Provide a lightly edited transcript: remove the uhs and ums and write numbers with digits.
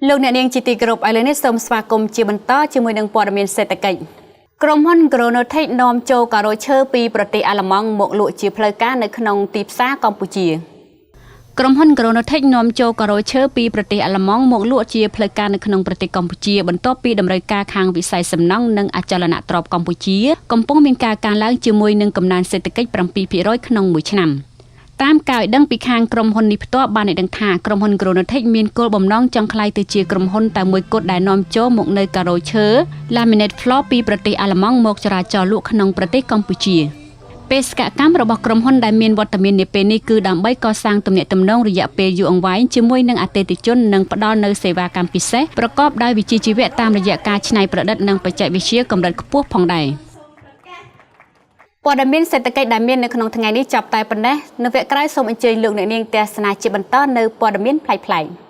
លោកអ្នកនាងជាទីគោរពឥឡូវនេះសូមស្វាគមន៍ជាបន្តជាមួយនឹងព័ត៌មានសេដ្ឋកិច្ចក្រុមហ៊ុន Gronotech នាំចូលការ៉ូឈើពីប្រទេសអាល្លឺម៉ង់មកលក់ជាផ្លូវការនៅក្នុងទីផ្សារកម្ពុជាក្រុមហ៊ុន Gronotech នាំចូលការ៉ូឈើពីប្រទេសអាល្លឺម៉ង់មកលក់ជាផ្លូវការនៅក្នុងប្រទេសកម្ពុជាបន្ទាប់ពីតម្រូវការខាងវិស័យសំណង់និងអចលនទ្រព្យកម្ពុជាកំពុងមានការកើនឡើងជាមួយនឹងកំណើនសេដ្ឋកិច្ច 7% ក្នុងមួយឆ្នាំតាមការឲ្យដឹងពីខាងក្រុមហ៊ុននេះផ្ទាល់បានឲ្យដឹងថាក្រុមហ៊ុន Gronotech មានគោលបំណងចង់ក្លាយទៅជាក្រុមហ៊ុនតែមួយគត់ដែលនាំចូលមកនៅការ៉ូឈើ Laminate Floor ពីប្រទេសអាល្លឺម៉ង់មកចរាចរលក់ក្នុងប្រទេសកម្ពុជាបេសកកម្មរបស់ក្រុមហ៊ុនដែលមានវត្តមាននាពេលនេះគឺដើម្បីកសាងទំនាក់ទំនងរយៈពេលយូរអង្វែងជាមួយនឹងអតិថិជននិងផ្ដល់នូវសេវាកម្មពិសេសប្រកបដោយវិជ្ជាជីវៈតាមរយៈការច្នៃប្រឌិតនិងបច្ចេកវិទ្យាកម្រិតខ្ពស់ផងដែរព័ត៌មានសេដ្ឋកិច្ចដែលមាននៅក្នុងថ្ងៃនេះចាប់តែប៉ុណ្ណេះនៅវគ្គក្រោយសូមអញ្ជើញលោកអ្នកនាងទស្សនាជាបន្តនៅព័ត៌មានប្លែកៗ